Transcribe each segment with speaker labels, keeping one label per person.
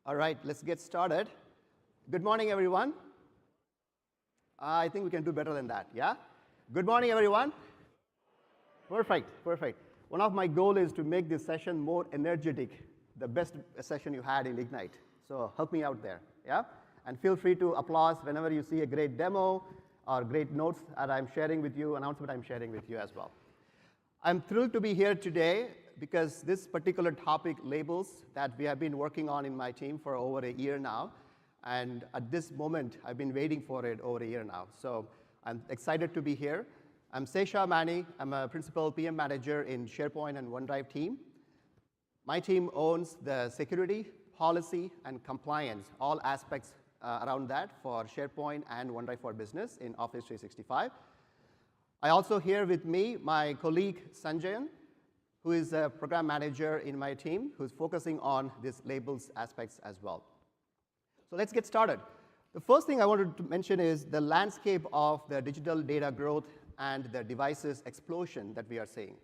Speaker 1: All right, let's get started. Good morning, everyone. I think we can do better than that, yeah? Good morning, everyone. Perfect, perfect. One of my goals is to make this session more energetic, the best session you had in Ignite. So help me out there, yeah? And feel free to applause whenever you see a great demo or great notes that I'm sharing with you, announcement I'm sharing with you as well. I'm thrilled to be here today because this particular topic, labels, that we have been working on in my team for over a year now. And at this moment, I've been waiting for it over a year now. So I'm excited to be here. I'm Sesha Mani. I'm a principal PM manager in SharePoint and OneDrive team. My team owns the security, policy, and compliance, all aspects around that for SharePoint and OneDrive for Business in Office 365. I also here with me my colleague Sanjayan, who is a program manager in my team, who's focusing on these labels aspects as well. So let's get started. The first thing I wanted to mention is the landscape of the digital data growth and the devices explosion that we are seeing.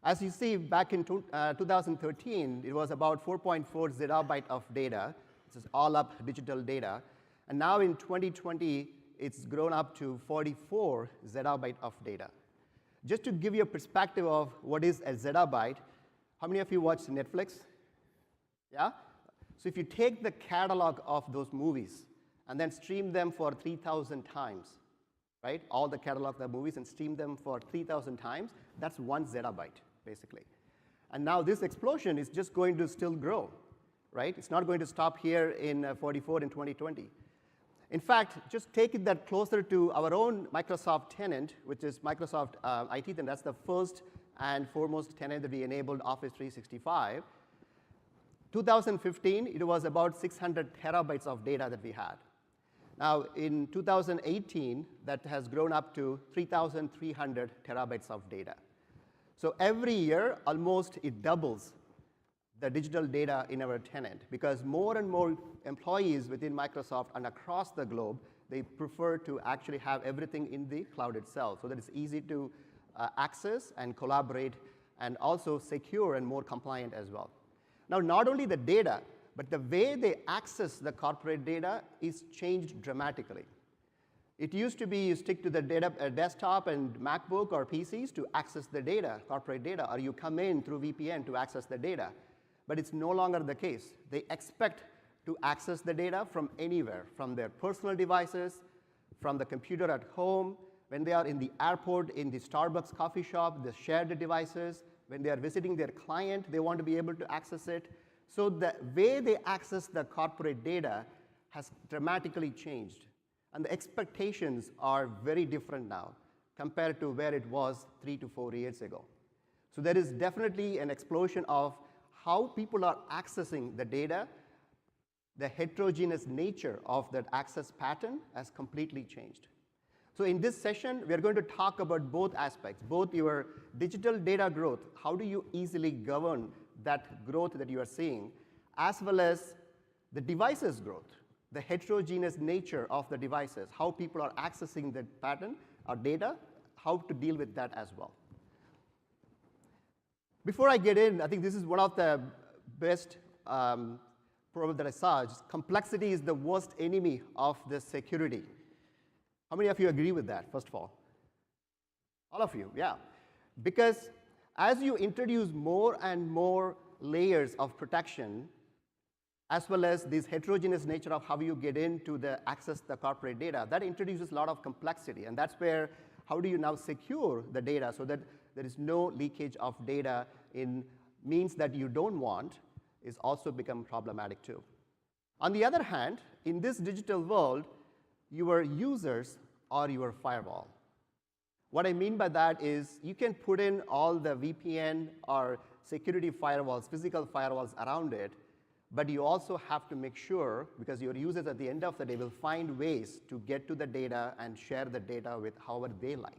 Speaker 1: As you see, back in 2013, it was about 4.4 zettabyte of data. This is all up digital data. And now in 2020, it's grown up to 44 zettabyte of data. Just to give you a perspective of what is a zettabyte, how many of you watch Netflix? Yeah? So if you take the catalog of those movies and then stream them for 3,000 times, right? All the catalog of the movies and stream them for 3,000 times, that's 1 zettabyte, basically. And now this explosion is just going to still grow, right? It's not going to stop here in 44 in 2020. In fact, just take it that closer to our own Microsoft tenant, which is Microsoft IT tenant. That's the first and foremost tenant that we enabled Office 365. 2015, it was about 600 terabytes of data that we had. Now, in 2018, that has grown up to 3,300 terabytes of data. So every year, almost it doubles the digital data in our tenant, because more and more employees within Microsoft and across the globe, they prefer to actually have everything in the cloud itself so that it's easy to access and collaborate and also secure and more compliant as well. Now, not only the data, but the way they access the corporate data is changed dramatically. It used to be you stick to the data, desktop and MacBook or PCs to access the data, corporate data, or you come in through VPN to access the data. But it's no longer the case. They expect to access the data from anywhere, from their personal devices, from the computer at home, when they are in the airport, in the Starbucks coffee shop, they share the devices. When they are visiting their client, they want to be able to access it. So the way they access the corporate data has dramatically changed. And the expectations are very different now compared to where it was 3 to 4 years ago. So there is definitely an explosion of how people are accessing the data. The heterogeneous nature of that access pattern has completely changed. So in this session, we are going to talk about both aspects, both your digital data growth, how do you easily govern that growth that you are seeing, as well as the devices growth, the heterogeneous nature of the devices, how people are accessing that pattern or data, how to deal with that as well. Before I get in, I think this is one of the best proverb that I saw. Just complexity is the worst enemy of the security. How many of you agree with that, first of all? All of you, yeah. Because as you introduce more and more layers of protection, as well as this heterogeneous nature of how you get into the access the corporate data, that introduces a lot of complexity. And that's where, how do you now secure the data so that there is no leakage of data in means that you don't want is also become problematic too. On the other hand, in this digital world, your users are your firewall. What I mean by that is you can put in all the VPN or security firewalls, physical firewalls around it, but you also have to make sure, because your users at the end of the day will find ways to get to the data and share the data with however they like.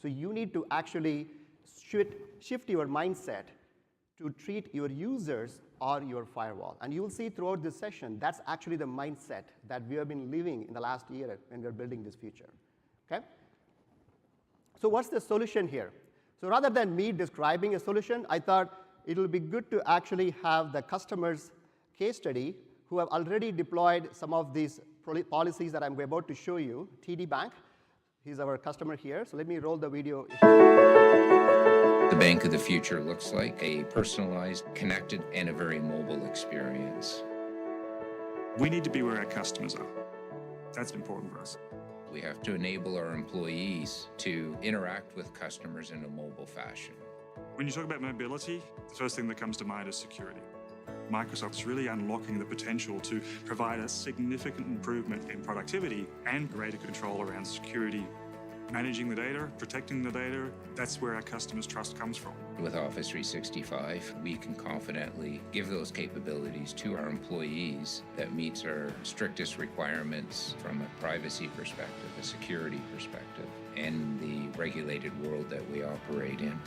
Speaker 1: So you need to actually shift your mindset to treat your users or your firewall. And you will see throughout this session, that's actually the mindset that we have been living in the last year when we're building this future, okay? So what's the solution here? So rather than me describing a solution, I thought it will be good to actually have the customer's case study who have already deployed some of these policies that I'm about to show you. TD Bank, he's our customer here. So let me roll the video.
Speaker 2: The bank of the future looks like a personalized, connected, and a very mobile experience.
Speaker 3: We need to be where our customers are. That's important for us.
Speaker 2: We have to enable our employees to interact with customers in a mobile fashion.
Speaker 3: When you talk about mobility, the first thing that comes to mind is security. Microsoft's really unlocking the potential to provide a significant improvement in productivity and greater control around security. Managing the data, protecting the data, that's where our customers' trust comes from.
Speaker 2: With Office 365, we can confidently give those capabilities to our employees that meets our strictest requirements from a privacy perspective, a security perspective, and the regulated world that we operate in.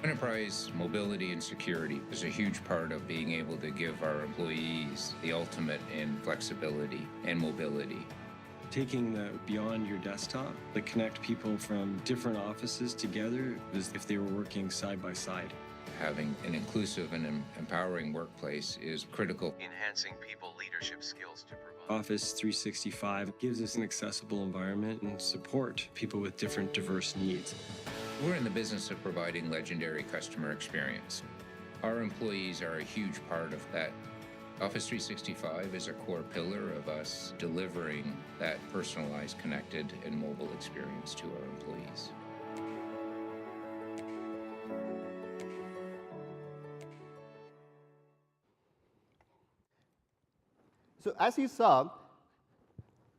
Speaker 2: Enterprise mobility and security is a huge part of being able to give our employees the ultimate in flexibility and mobility.
Speaker 4: Taking beyond your desktop to connect people from different offices together as if they were working side by side.
Speaker 2: Having an inclusive and empowering workplace is critical.
Speaker 5: Enhancing people leadership skills to provide.
Speaker 4: Office 365 gives us an accessible environment and support people with different diverse needs.
Speaker 2: We're in the business of providing legendary customer experience. Our employees are a huge part of that. Office 365 is a core pillar of us delivering that personalized, connected, and mobile experience to our employees.
Speaker 1: So as you saw,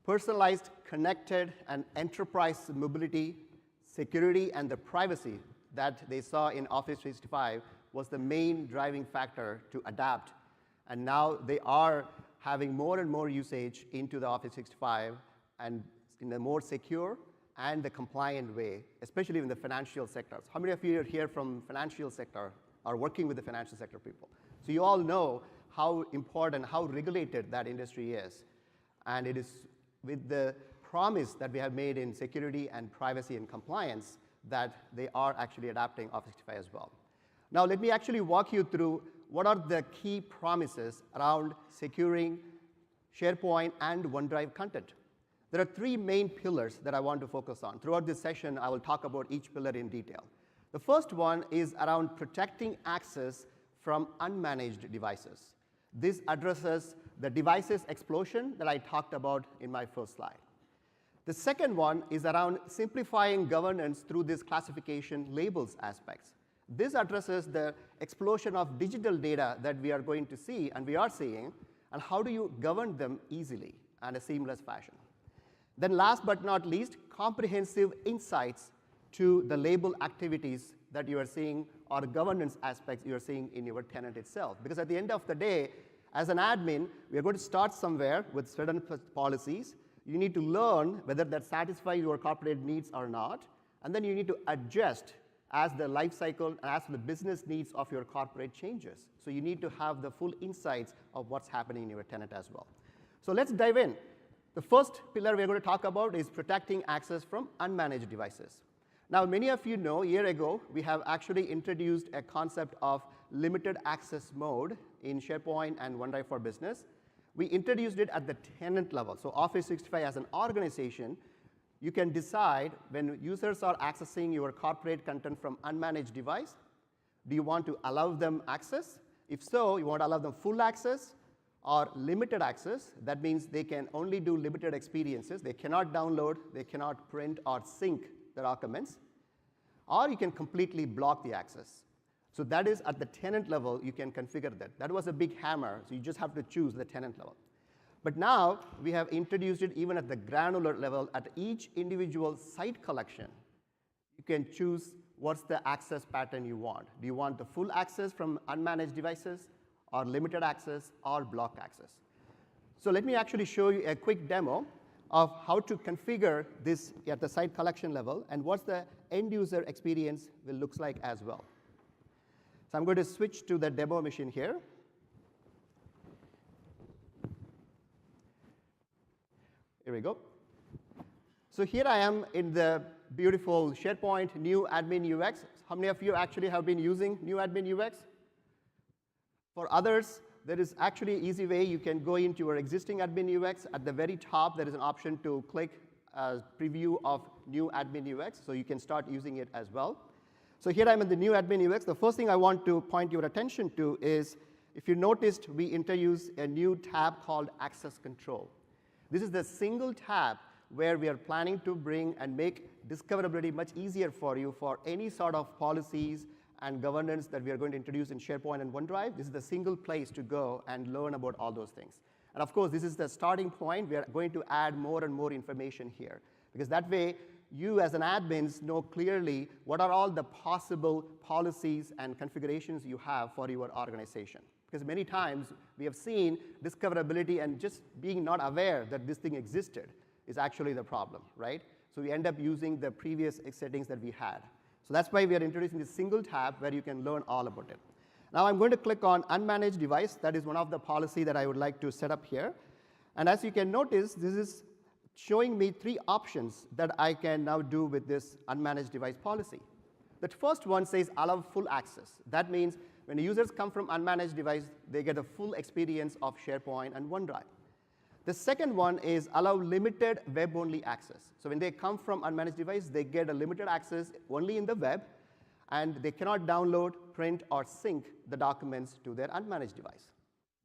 Speaker 1: personalized, connected, and enterprise mobility, security, and the privacy that they saw in Office 365 was the main driving factor to adapt. And now they are having more and more usage into the Office 365 and in a more secure and the compliant way, especially in the financial sectors. How many of you are here from financial sector or working with the financial sector people? So you all know how important, how regulated that industry is. And it is with the promise that we have made in security and privacy and compliance that they are actually adapting Office 365 as well. Now let me actually walk you through what are the key promises around securing SharePoint and OneDrive content. There are three main pillars that I want to focus on. Throughout this session, I will talk about each pillar in detail. The first one is around protecting access from unmanaged devices. This addresses the devices explosion that I talked about in my first slide. The second one is around simplifying governance through this classification labels aspects. This addresses the explosion of digital data that we are going to see and we are seeing, and how do you govern them easily and a seamless fashion. Then last but not least, comprehensive insights to the label activities that you are seeing or governance aspects you are seeing in your tenant itself. Because at the end of the day, as an admin, we are going to start somewhere with certain policies. You need to learn whether that satisfies your corporate needs or not, and then you need to adjust as the life cycle and as the business needs of your corporate changes. So you need to have the full insights of what's happening in your tenant as well. So let's dive in. The first pillar we're going to talk about is protecting access from unmanaged devices. Now, many of you know, a year ago, we have actually introduced a concept of limited access mode in SharePoint and OneDrive for Business. We introduced it at the tenant level. So Office 365 as an organization, you can decide when users are accessing your corporate content from unmanaged device, do you want to allow them access? If so, you want to allow them full access or limited access. That means they can only do limited experiences. They cannot download, they cannot print or sync the documents. Or you can completely block the access. So that is at the tenant level, you can configure that. That was a big hammer, so you just have to choose the tenant level. But now, we have introduced it even at the granular level. At each individual site collection, you can choose what's the access pattern you want. Do you want the full access from unmanaged devices, or limited access, or block access? So let me actually show you a quick demo of how to configure this at the site collection level, and what the end user experience will look like as well. So I'm going to switch to the demo machine here. Here we go. So here I am in the beautiful SharePoint new admin UX. How many of you actually have been using new admin UX? For others, there is actually an easy way. You can go into your existing admin UX. At the very top, there is an option to click preview of new admin UX, so you can start using it as well. So here I'm in the new admin UX. The first thing I want to point your attention to is, if you noticed, we introduced a new tab called Access Control. This is the single tab where we are planning to bring and make discoverability much easier for you for any sort of policies and governance that we are going to introduce in SharePoint and OneDrive. This is the single place to go and learn about all those things. And of course, this is the starting point. We are going to add more and more information here, because that way, you as an admin know clearly what are all the possible policies and configurations you have for your organization. Because many times, we have seen discoverability and just being not aware that this thing existed is actually the problem, right? So we end up using the previous settings that we had. So that's why we are introducing this single tab where you can learn all about it. Now I'm going to click on Unmanaged Device. That is one of the policy that I would like to set up here. And as you can notice, this is showing me 3 options that I can now do with this Unmanaged Device policy. The first one says allow full access. That means when users come from unmanaged device, they get a full experience of SharePoint and OneDrive. The second one is allow limited web-only access. So when they come from unmanaged device, they get a limited access only in the web, and they cannot download, print, or sync the documents to their unmanaged device.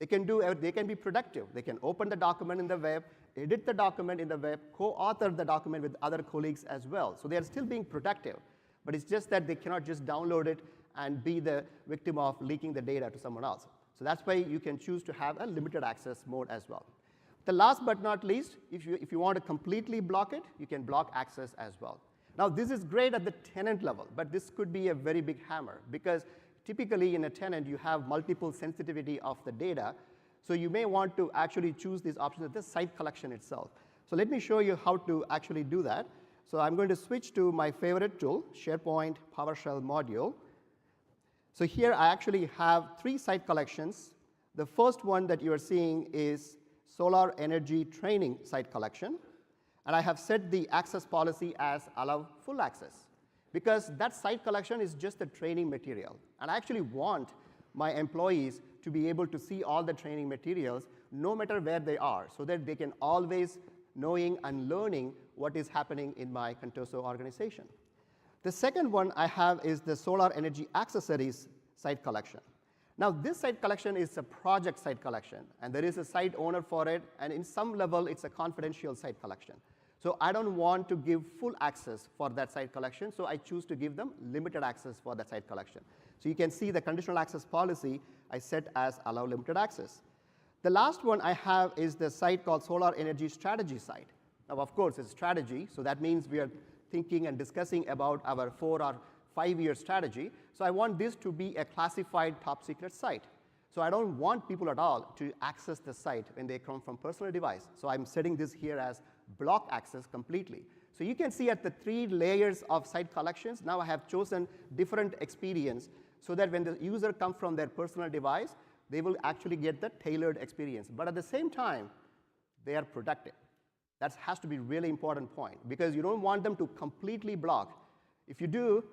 Speaker 1: They can be productive. They can open the document in the web, edit the document in the web, co-author the document with other colleagues as well. So they are still being productive, but it's just that they cannot just download it and be the victim of leaking the data to someone else. So that's why you can choose to have a limited access mode as well. The last but not least, if you want to completely block it, you can block access as well. Now, this is great at the tenant level, but this could be a very big hammer, because typically in a tenant, you have multiple sensitivity of the data. So you may want to actually choose these options at the site collection itself. So let me show you how to actually do that. So I'm going to switch to my favorite tool, SharePoint PowerShell module. So here I actually have 3 site collections. The first one that you are seeing is Solar Energy Training site collection. And I have set the access policy as allow full access, because that site collection is just the training material. And I actually want my employees to be able to see all the training materials no matter where they are, so that they can always knowing and learning what is happening in my Contoso organization. The second one I have is the Solar Energy Accessories site collection. Now, this site collection is a project site collection, and there is a site owner for it, and in some level, it's a confidential site collection. So I don't want to give full access for that site collection, so I choose to give them limited access for that site collection. So you can see the conditional access policy I set as allow limited access. The last one I have is the site called Solar Energy Strategy site. Now, of course, it's strategy, so that means we are thinking and discussing about our 4 or 5-year strategy. So I want this to be a classified top secret site. So I don't want people at all to access the site when they come from personal device. So I'm setting this here as block access completely. So you can see at the 3 layers of site collections, now I have chosen different experience, so that when the user comes from their personal device, they will actually get the tailored experience. But at the same time, they are productive. That has to be a really important point, because you don't want them to completely block. If you do,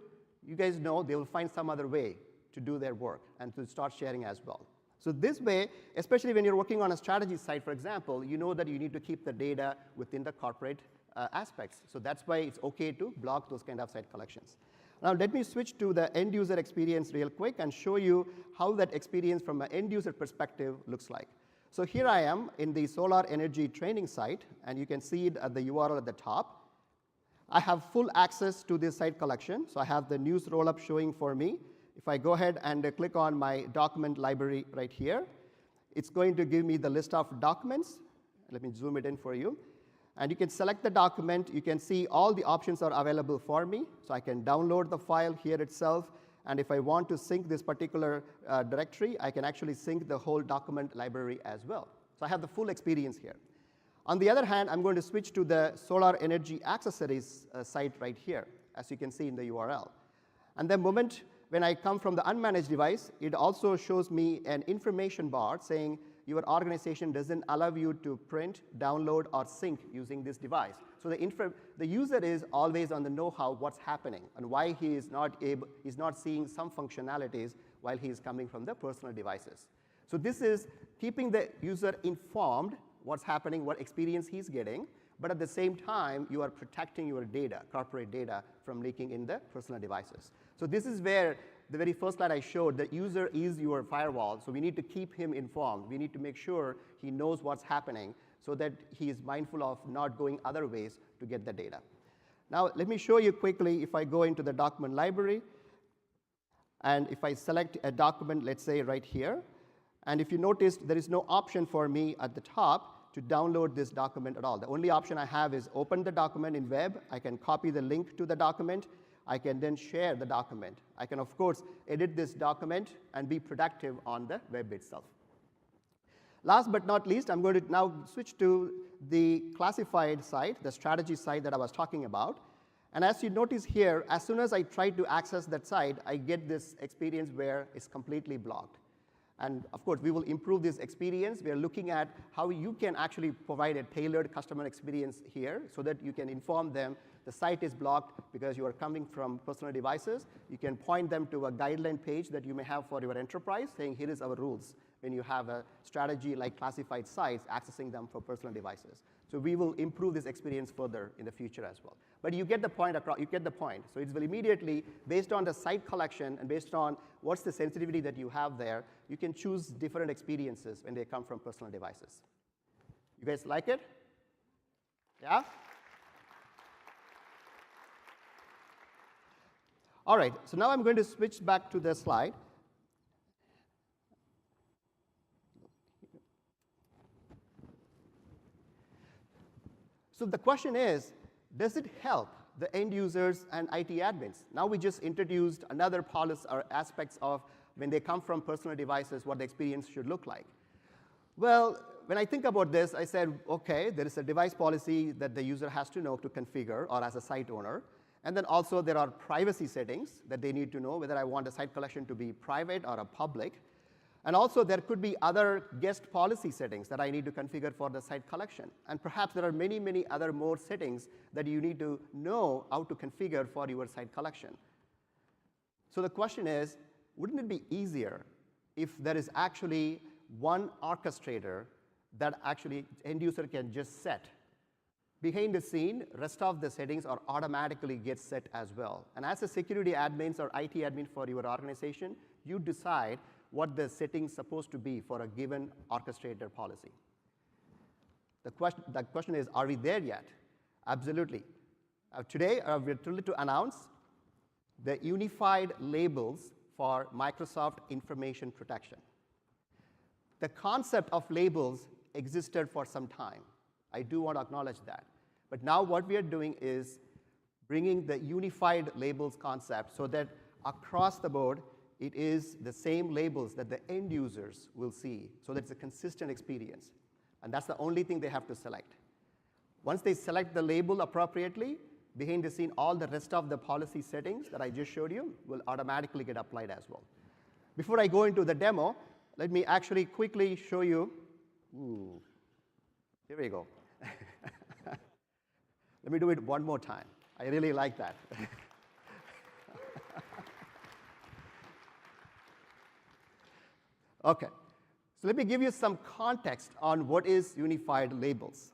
Speaker 1: you guys know they will find some other way to do their work and to start sharing as well. So this way, especially when you're working on a strategy site, for example, you know that you need to keep the data within the corporate aspects. So that's why it's OK to block those kind of site collections. Now let me switch to the end user experience real quick and show you how that experience from an end user perspective looks like. So here I am in the Solar Energy Training site, and you can see it at the URL at the top. I have full access to this site collection, so I have the news rollup showing for me. If I go ahead and click on my document library right here, it's going to give me the list of documents. Let me zoom it in for you. And you can select the document. You can see all the options are available for me. So I can download the file here itself. And if I want to sync this particular directory, I can actually sync the whole document library as well. So I have the full experience here. On the other hand, I'm going to switch to the Solar Energy Accessories site right here, as you can see in the URL. And the moment when I come from the unmanaged device, it also shows me an information bar saying your organization doesn't allow you to print, download, or sync using this device. So the user is always on the know-how what's happening and why he's not seeing some functionalities while he's coming from the personal devices. So this is keeping the user informed what's happening, what experience he's getting, but at the same time, you are protecting your data, corporate data, from leaking in the personal devices. So this is where the very first slide I showed, the user is your firewall, so we need to keep him informed. We need to make sure he knows what's happening so that he is mindful of not going other ways to get the data. Now, let me show you quickly if I go into the document library, and if I select a document, let's say right here, and if you notice, there is no option for me at the top to download this document at all. The only option I have is open the document in web. I can copy the link to the document. I can then share the document. I can, of course, edit this document and be productive on the web itself. Last but not least, I'm going to now switch to the classified side, the strategy side that I was talking about. And as you notice here, as soon as I try to access that site, I get this experience where it's completely blocked. And of course, we will improve this experience. We are looking at how you can actually provide a tailored customer experience here so that you can inform them the site is blocked because you are coming from personal devices. You can point them to a guideline page that you may have for your enterprise saying, here is our rules when you have a strategy like classified sites, accessing them for personal devices. So we will improve this experience further in the future as well. But you get the point across, you get the point. So it will immediately, based on the site collection and based on what's the sensitivity that you have there, you can choose different experiences when they come from personal devices. You guys like it? Yeah? All right, so now I'm going to switch back to the slide. So the question is, does it help the end users and IT admins? Now we just introduced another policy or aspects of when they come from personal devices, what the experience should look like. Well, when I think about this, I said, okay, there is a device policy that the user has to know to configure, or as a site owner. And then also there are privacy settings that they need to know, whether I want a site collection to be private or a public. And also there could be other guest policy settings that I need to configure for the site collection. And perhaps there are many, many other more settings that you need to know how to configure for your site collection. So the question is, wouldn't it be easier if there is actually one orchestrator that actually end user can just set? Behind the scene, rest of the settings are automatically get set as well. And as a security admins or IT admin for your organization, you decide what the settings supposed to be for a given orchestrator policy. The question is, are we there yet? Absolutely. Today, we're thrilled to announce the unified labels for Microsoft information protection. The concept of labels existed for some time. I do want to acknowledge that. But now what we are doing is bringing the unified labels concept so that across the board, it is the same labels that the end users will see, so that it's a consistent experience. And that's the only thing they have to select. Once they select the label appropriately, behind the scene, all the rest of the policy settings that I just showed you will automatically get applied as well. Before I go into the demo, let me actually quickly show you. Here we go. Let me do it one more time. I really like that. Okay, so let me give you some context on what is unified labels.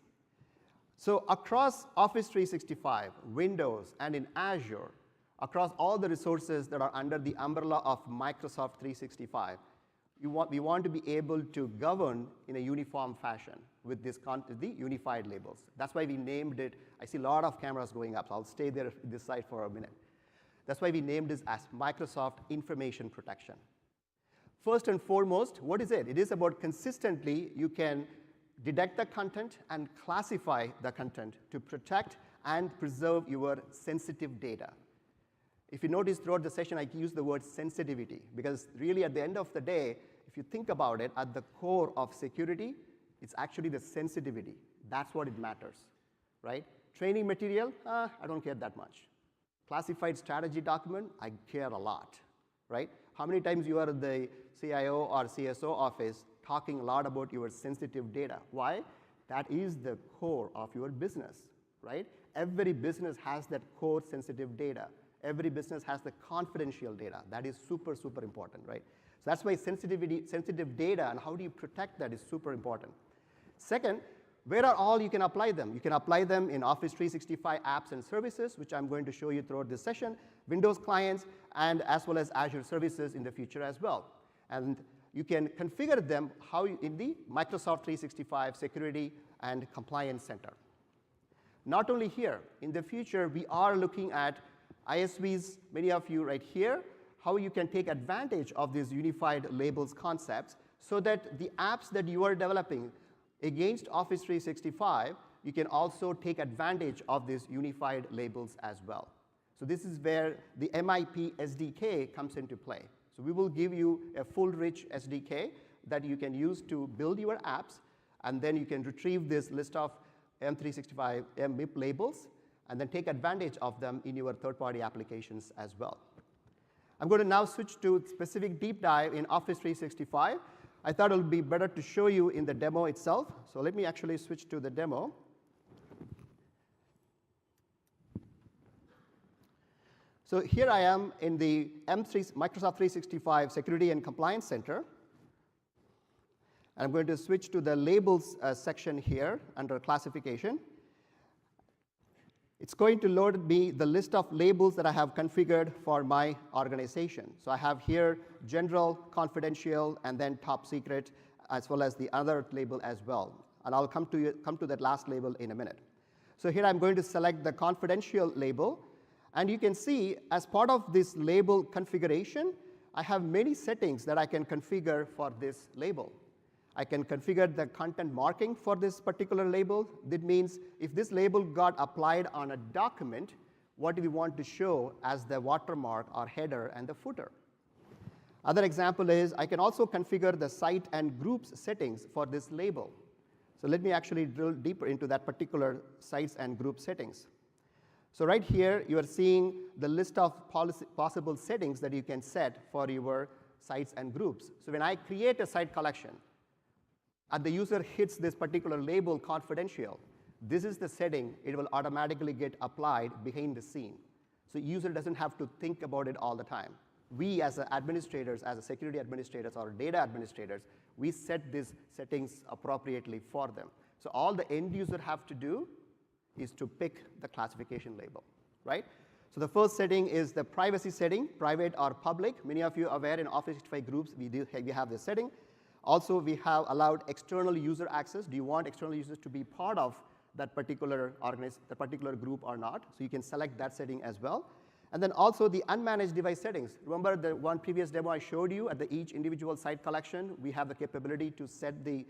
Speaker 1: So across Office 365, Windows, and in Azure, across all the resources that are under the umbrella of Microsoft 365, we want to be able to govern in a uniform fashion with the unified labels. That's why we named it. I see a lot of cameras going up, so I'll stay there this side for a minute. That's why we named this as Microsoft Information Protection. First and foremost, what is it? It is about consistently you can detect the content and classify the content to protect and preserve your sensitive data. If you notice throughout the session, I use the word sensitivity because really at the end of the day, if you think about it, at the core of security, it's actually the sensitivity. That's what it matters, right? Training material, I don't care that much. Classified strategy document, I care a lot, right? How many times you are at the CIO or CSO office talking a lot about your sensitive data? Why? That is the core of your business, right? Every business has that core sensitive data. Every business has the confidential data. That is super, super important, right? So that's why sensitive data and how do you protect that is super important. Second, where are all you can apply them? You can apply them in Office 365 apps and services, which I'm going to show you throughout this session, Windows clients, and as well as Azure services in the future as well. And you can configure them in the Microsoft 365 Security and Compliance Center. Not only here, in the future, we are looking at ISVs, many of you right here, how you can take advantage of these unified labels concepts so that the apps that you are developing against Office 365, you can also take advantage of these unified labels as well. So this is where the MIP SDK comes into play. So we will give you a full rich SDK that you can use to build your apps, and then you can retrieve this list of M365 MIP labels and then take advantage of them in your third-party applications as well. I'm going to now switch to specific deep dive in Office 365. I thought it would be better to show you in the demo itself. So let me actually switch to the demo. So here I am in the Microsoft 365 Security and Compliance Center. I'm going to switch to the labels section here under classification. It's going to load me the list of labels that I have configured for my organization. So I have here general, confidential, and then top secret, as well as the other label as well. And I'll come to that last label in a minute. So here I'm going to select the confidential label. And you can see, as part of this label configuration, I have many settings that I can configure for this label. I can configure the content marking for this particular label. That means if this label got applied on a document, what do we want to show as the watermark or header and the footer? Other example is I can also configure the site and groups settings for this label. So let me actually drill deeper into that particular sites and group settings. So right here, you are seeing the list of possible settings that you can set for your sites and groups. So when I create a site collection, and the user hits this particular label confidential, this is the setting it will automatically get applied behind the scene. So user doesn't have to think about it all the time. We as administrators, as security administrators or data administrators, we set these settings appropriately for them. So all the end user have to do is to pick the classification label, right? So the first setting is the privacy setting, private or public. Many of you are aware in Office 365 groups, we have this setting. Also, we have allowed external user access. Do you want external users to be part of that particular group or not? So you can select that setting as well. And then also the unmanaged device settings. Remember the one previous demo I showed you at each individual site collection, we have the capability to set the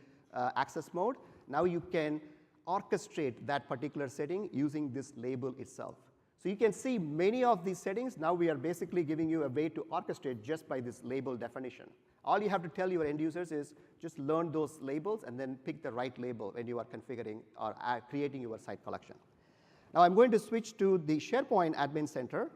Speaker 1: access mode. Now you can orchestrate that particular setting using this label itself. So you can see many of these settings. Now we are basically giving you a way to orchestrate just by this label definition. All you have to tell your end users is just learn those labels and then pick the right label when you are configuring or creating your site collection. Now I'm going to switch to the SharePoint Admin Center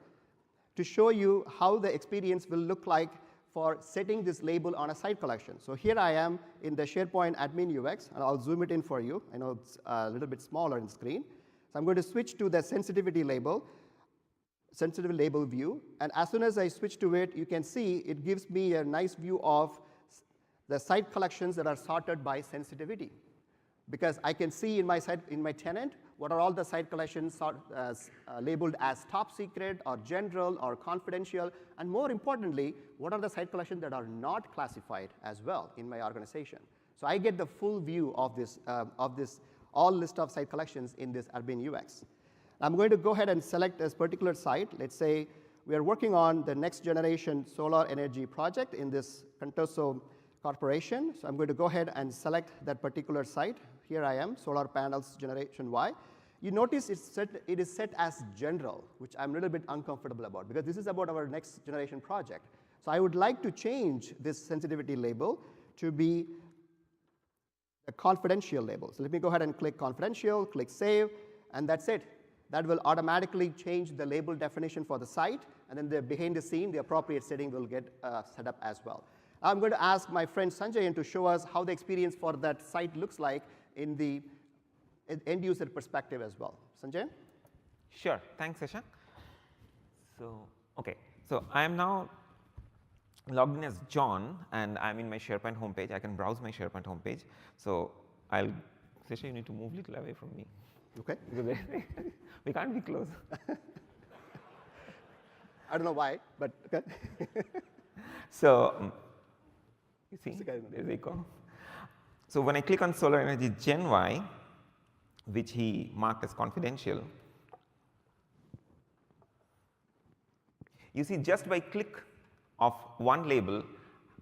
Speaker 1: to show you how the experience will look like for setting this label on a site collection. So here I am in the SharePoint Admin UX, and I'll zoom it in for you. I know it's a little bit smaller in the screen. So I'm going to switch to the sensitive label view, and as soon as I switch to it, you can see it gives me a nice view of the site collections that are sorted by sensitivity. Because I can see in my tenant what are all the site collections labeled as top secret or general or confidential, and more importantly, what are the site collections that are not classified as well in my organization. So I get the full view of this all list of site collections in this Admin UX. I'm going to go ahead and select this particular site. Let's say we are working on the next generation solar energy project in this Contoso Corporation. So I'm going to go ahead and select that particular site. Here I am, solar panels generation Y. You notice it is set as general, which I'm a little bit uncomfortable about because this is about our next generation project. So I would like to change this sensitivity label to be a confidential label. So let me go ahead and click confidential, click save, and that's it. That will automatically change the label definition for the site, and then behind the scene, the appropriate setting will get set up as well. I'm going to ask my friend Sanjay to show us how the experience for that site looks like in the end user perspective as well. Sanjay?
Speaker 6: Sure, thanks Shashank. So, okay, so I am now logged in as John, and I'm in my SharePoint homepage. I can browse my SharePoint homepage. So Sesha, you need to move a little away from me.
Speaker 1: Okay.
Speaker 6: Because we can't be close.
Speaker 1: I don't know why, but okay.
Speaker 6: So you see, there's echo. So when I click on Solar Energy Gen Y, which he marked as confidential, you see just by click of one label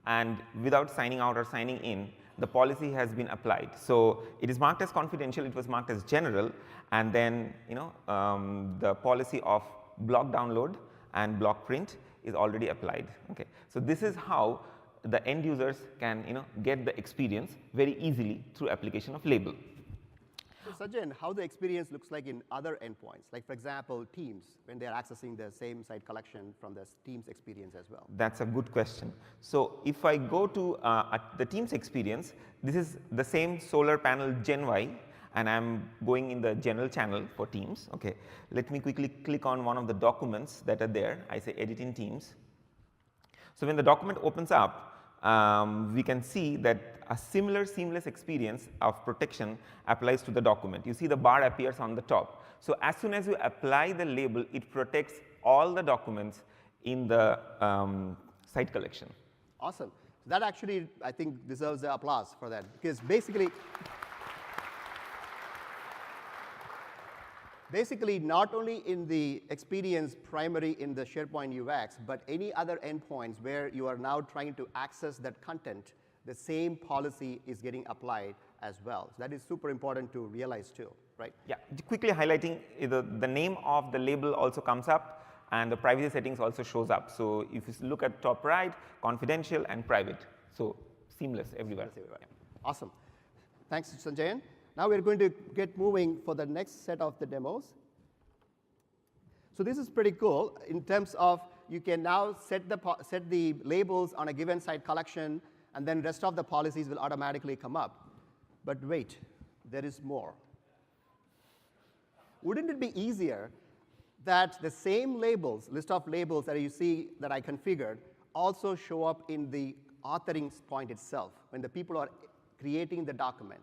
Speaker 6: and without signing out or signing in, the policy has been applied. So it is marked as confidential, it was marked as general, and then the policy of block download and block print is already applied. Okay. So this is how the end users can get the experience very easily through application of label.
Speaker 1: So Sajjan, how the experience looks like in other endpoints, like for example, Teams, when they're accessing the same site collection from the Teams experience as well?
Speaker 6: That's a good question. So if I go to the Teams experience, this is the same solar panel Gen Y, and I'm going in the general channel for Teams. Okay. Let me quickly click on one of the documents that are there. I say edit in Teams. So when the document opens up, we can see that a similar seamless experience of protection applies to the document. You see the bar appears on the top. So as soon as you apply the label, it protects all the documents in the site collection.
Speaker 1: Awesome. So that actually, I think, deserves the applause for that, because basically, not only in the experience primary in the SharePoint UX, but any other endpoints where you are now trying to access that content, the same policy is getting applied as well. So that is super important to realize too, right?
Speaker 6: Yeah, quickly highlighting the name of the label also comes up, and the privacy settings also shows up. So if you look at top right, confidential and private. So seamless everywhere.
Speaker 1: Yeah. Awesome. Thanks, Sanjayan. Now we're going to get moving for the next set of the demos. So this is pretty cool in terms of you can now set the labels on a given site collection, and then rest of the policies will automatically come up. But wait, there is more. Wouldn't it be easier that the same labels, list of labels that you see that I configured, also show up in the authoring point itself when the people are creating the document,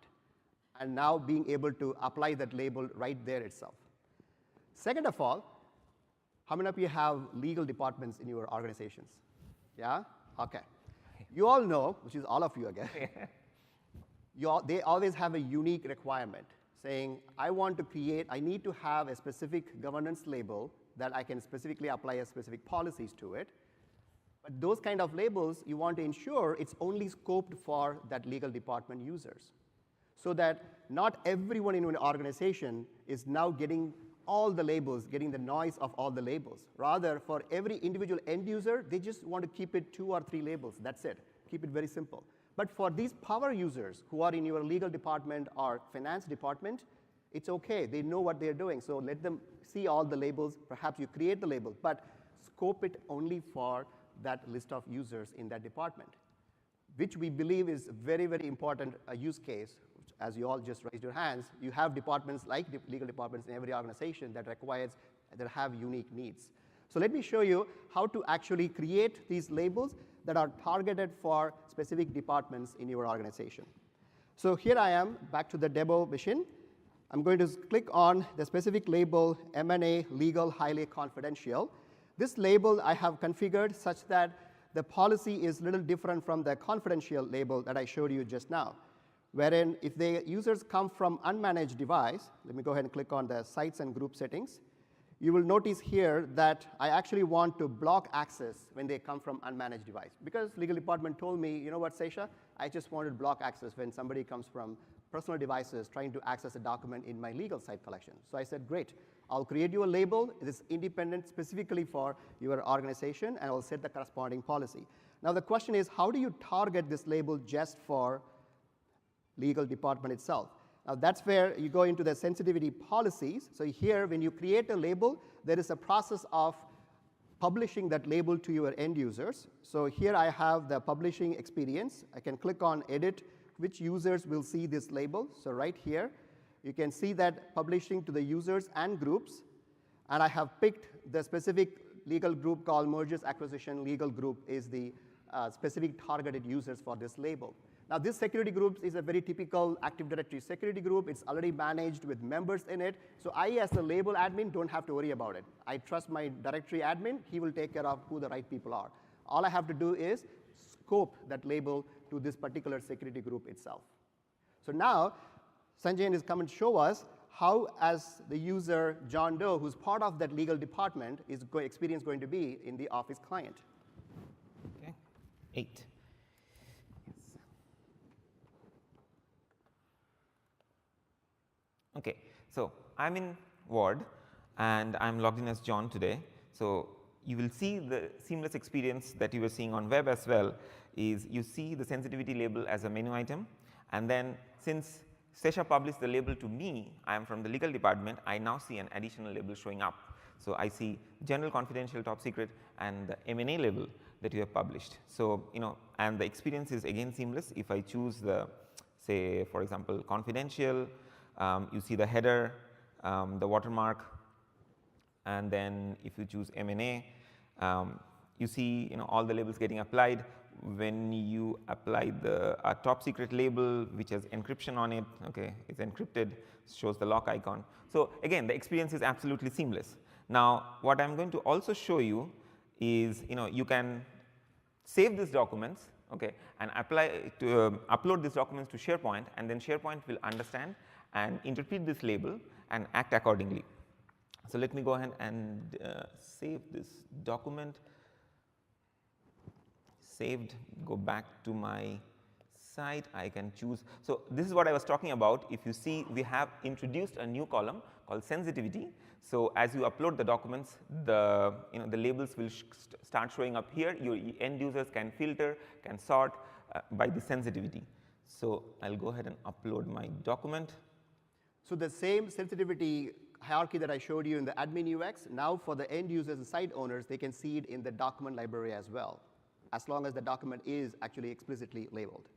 Speaker 1: and now being able to apply that label right there itself? Second of all, how many of you have legal departments in your organizations? Yeah? Okay. You all know, which is all of you again, they always have a unique requirement saying, I need to have a specific governance label that I can specifically apply a specific policies to it. But those kind of labels, you want to ensure it's only scoped for that legal department users, so that not everyone in an organization is now getting all the labels, getting the noise of all the labels. Rather, for every individual end user, they just want to keep it 2 or 3 labels. That's it. Keep it very simple. But for these power users who are in your legal department or finance department, it's OK. They know what they're doing. So let them see all the labels. Perhaps you create the label, but scope it only for that list of users in that department, which we believe is a very, very important use case. As you all just raised your hands, you have departments like legal departments in every organization that have unique needs. So let me show you how to actually create these labels that are targeted for specific departments in your organization. So here I am, back to the demo machine. I'm going to click on the specific label, M&A Legal Highly Confidential. This label I have configured such that the policy is a little different from the confidential label that I showed you just now, wherein if the users come from unmanaged device, let me go ahead and click on the sites and group settings. You will notice here that I actually want to block access when they come from unmanaged device. Because legal department told me, you know what, Sesha, I just wanted block access when somebody comes from personal devices trying to access a document in my legal site collection. So I said, great, I'll create you a label. It is independent specifically for your organization, and I'll set the corresponding policy. Now the question is, how do you target this label just for legal department itself? Now that's where you go into the sensitivity policies. So here, when you create a label, there is a process of publishing that label to your end users. So here I have the publishing experience. I can click on edit, which users will see this label. So right here, you can see that publishing to the users and groups. And I have picked the specific legal group called Mergers Acquisition Legal Group is the specific targeted users for this label. Now, this security group is a very typical Active Directory security group. It's already managed with members in it. So I, as the label admin, don't have to worry about it. I trust my directory admin. He will take care of who the right people are. All I have to do is scope that label to this particular security group itself. So now, Sanjay is coming to show us how, as the user John Doe, who's part of that legal department, is experience going to be in the Office client.
Speaker 6: Okay, 8. Okay, so I'm in Word, and I'm logged in as John today. So you will see the seamless experience that you were seeing on web as well. Is you see the sensitivity label as a menu item, and then since Sesha published the label to me, I am from the legal department, I now see an additional label showing up. So I see general, confidential, top secret, and the M&A label that you have published. So, and the experience is again seamless. If I choose the, say, for example, confidential, you see the header, the watermark, and then if you choose M&A, you see all the labels getting applied. When you apply the top secret label, which has encryption on it, okay, it's encrypted, shows the lock icon. So again, the experience is absolutely seamless. Now, what I'm going to also show you is, you can save these documents, okay, and apply to upload these documents to SharePoint, and then SharePoint will understand and interpret this label and act accordingly. So let me go ahead and save this document. Saved, go back to my site, I can choose. So this is what I was talking about. If you see, we have introduced a new column called sensitivity. So as you upload the documents, the labels will start showing up here. Your end users can filter, can sort by the sensitivity. So I'll go ahead and upload my document.
Speaker 1: So the same sensitivity hierarchy that I showed you in the admin UX, now for the end users and site owners, they can see it in the document library as well, as long as the document is actually explicitly labeled.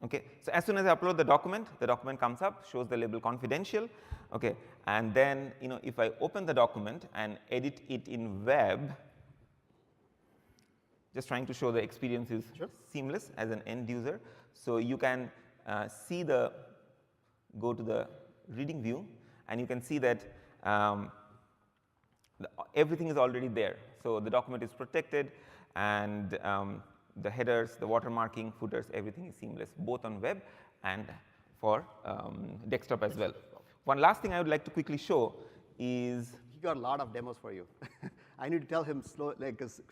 Speaker 6: Okay, so as soon as I upload the document comes up, shows the label confidential. Okay, and then if I open the document and edit it in web, just trying to show the experience is seamless as an end user. So you can see go to the reading view, and you can see that everything is already there. So the document is protected, and the headers, the watermarking, footers, everything is seamless, both on web and for desktop as well. One last thing I would like to quickly show is,
Speaker 1: He got a lot of demos for you. I need to tell him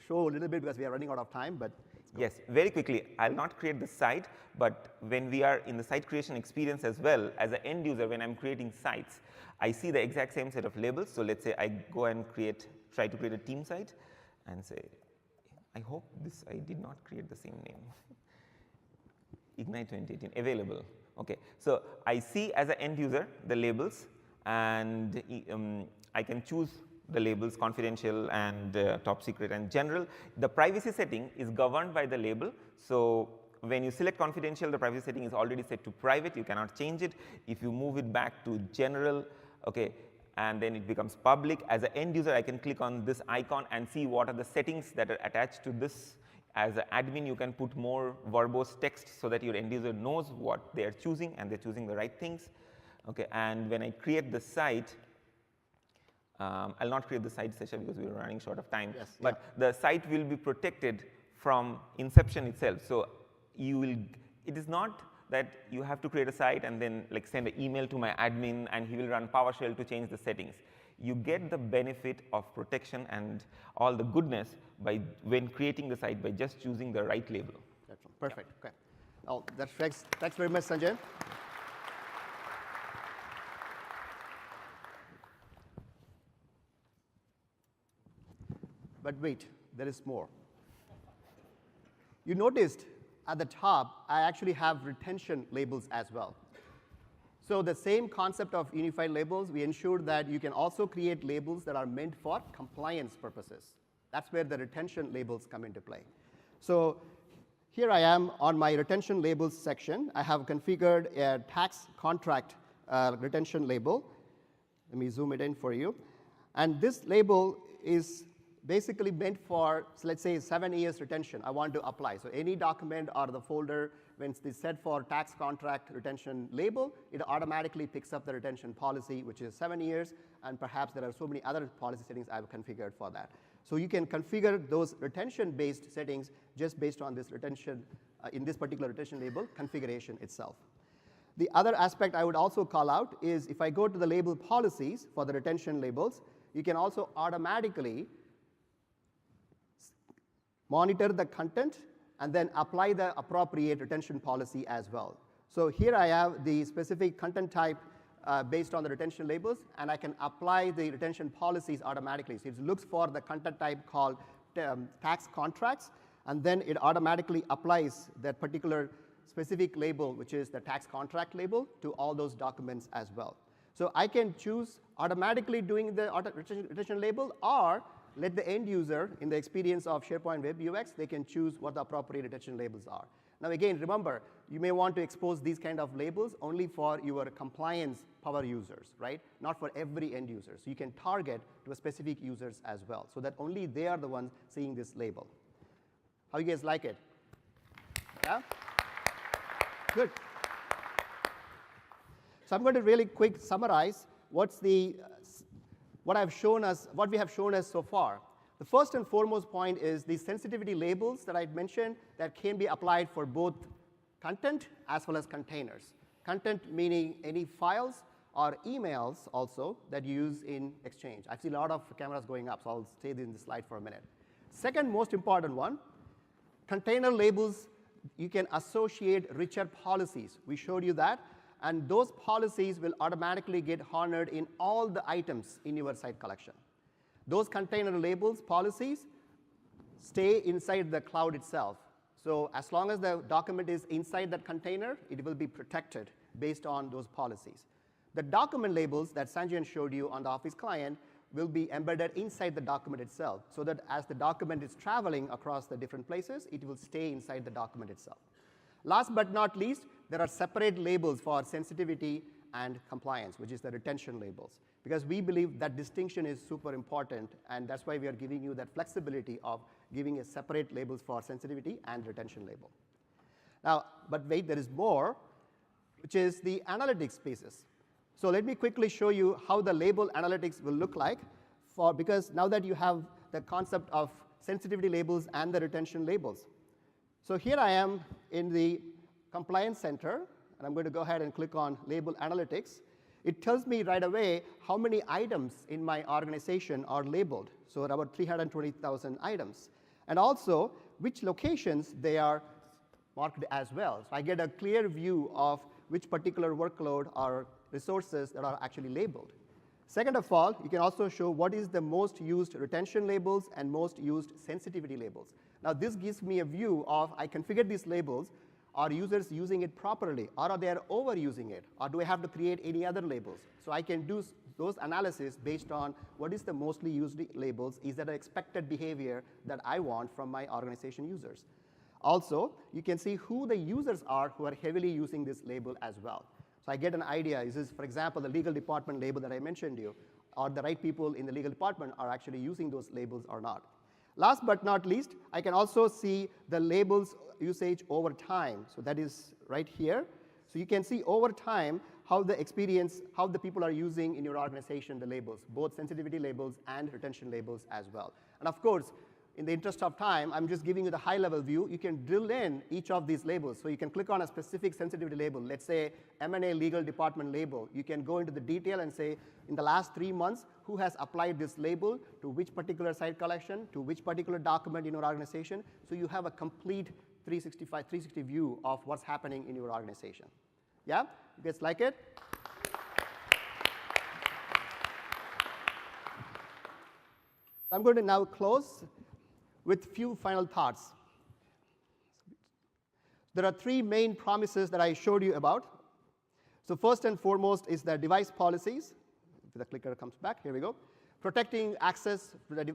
Speaker 1: show a little bit because we are running out of time, but
Speaker 6: yes, very quickly, I'll not create the site, but when we are in the site creation experience as well, as an end user, when I'm creating sites, I see the exact same set of labels. So let's say I go and try to create a team site, and say, I hope I did not create the same name. Ignite 2018, available. Okay, so I see as an end user the labels, and I can choose the labels confidential and top secret and general. The privacy setting is governed by the label. So when you select confidential, the privacy setting is already set to private. You cannot change it. If you move it back to general, okay, and then it becomes public, as an end user, I can click on this icon and see what are the settings that are attached to this. As an admin, you can put more verbose text so that your end user knows what they are choosing and they're choosing the right things. Okay, and when I create the site, I'll not create the site session because we're running short of time.
Speaker 1: Yes,
Speaker 6: but the site will be protected from inception itself. So it is not that you have to create a site and then send an email to my admin and he will run PowerShell to change the settings. You get the benefit of protection and all the goodness when creating the site by just choosing the right label.
Speaker 1: That's perfect. Yeah. Okay. Oh, thanks very much, Sanjay. But wait, there is more. You noticed at the top, I actually have retention labels as well. So the same concept of unified labels, we ensured that you can also create labels that are meant for compliance purposes. That's where the retention labels come into play. So here I am on my retention labels section. I have configured a tax contract retention label. Let me zoom it in for you. And this label is basically meant for, so let's say, 7 years retention I want to apply. So any document or the folder, when it's set for tax contract retention label, it automatically picks up the retention policy, which is 7 years, and perhaps there are so many other policy settings I've configured for that. So you can configure those retention-based settings just based on this retention, in this particular retention label configuration itself. The other aspect I would also call out is if I go to the label policies for the retention labels, you can also automatically monitor the content and then apply the appropriate retention policy as well. So here I have the specific content type based on the retention labels, and I can apply the retention policies automatically. So it looks for the content type called tax contracts, and then it automatically applies that particular specific label, which is the tax contract label, to all those documents as well. So I can choose automatically doing the retention label, or let the end user, in the experience of SharePoint Web UX, they can choose what the appropriate retention labels are. Now again, remember, you may want to expose these kind of labels only for your compliance power users, right? Not for every end user. So you can target to a specific users as well, so that only they are the ones seeing this label. How you guys like it? Yeah? Good. So I'm going to really quick summarize what we have shown us so far. The first and foremost point is the sensitivity labels that I mentioned that can be applied for both content as well as containers. Content meaning any files or emails also that you use in Exchange. I see a lot of cameras going up, so I'll stay in this slide for a minute. Second most important one, container labels, you can associate richer policies. We showed you that. And those policies will automatically get honored in all the items in your site collection. Those container labels, policies, stay inside the cloud itself. So as long as the document is inside that container, it will be protected based on those policies. The document labels that Sanjayan showed you on the Office client will be embedded inside the document itself, so that as the document is traveling across the different places, it will stay inside the document itself. Last but not least, there are separate labels for sensitivity and compliance, which is the retention labels, because we believe that distinction is super important, and that's why we are giving you that flexibility of giving a separate labels for sensitivity and retention label. Now, but wait, there is more, which is the analytics spaces. So let me quickly show you how the label analytics will look like, because now that you have the concept of sensitivity labels and the retention labels. So here I am in the Compliance Center, and I'm going to go ahead and click on Label Analytics. It tells me right away how many items in my organization are labeled, so about 320,000 items, and also which locations they are marked as well. So I get a clear view of which particular workload or resources that are actually labeled. Second of all, you can also show what is the most used retention labels and most used sensitivity labels. Now this gives me a view of, I configured these labels, are users using it properly, or are they overusing it, or do I have to create any other labels? So I can do those analysis based on what is the mostly used labels, is that an expected behavior that I want from my organization users. Also, you can see who the users are who are heavily using this label as well. So I get an idea, is this, for example, the legal department label that I mentioned to you, or the right people in the legal department are actually using those labels or not. Last but not least, I can also see the labels usage over time. So that is right here. So you can see over time how the experience, how the people are using in your organization the labels, both sensitivity labels and retention labels as well. And of course, in the interest of time, I'm just giving you the high-level view. You can drill in each of these labels. So you can click on a specific sensitivity label. Let's say M&A legal department label. You can go into the detail and say, in the last 3 months, who has applied this label to which particular site collection, to which particular document in your organization. So you have a complete 360 view of what's happening in your organization. Yeah? You guys like it? I'm going to now close with few final thoughts. There are 3 main promises that I showed you about. So first and foremost is the device policies. If the clicker comes back, here we go. Protecting access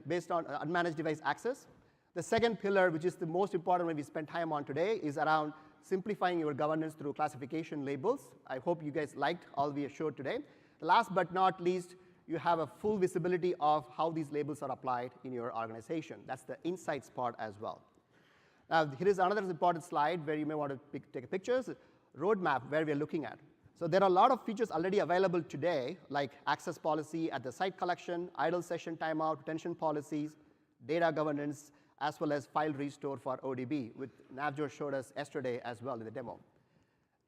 Speaker 1: based on unmanaged device access. The second pillar, which is the most important one we spend time on today, is around simplifying your governance through classification labels. I hope you guys liked all we showed today. Last but not least you have a full visibility of how these labels are applied in your organization. That's the insights part as well. Now, here is another important slide where you may want to take pictures, roadmap where we are looking at. So there are a lot of features already available today, like access policy at the site collection, idle session timeout, retention policies, data governance, as well as file restore for ODB, which Navjot showed us yesterday as well in the demo.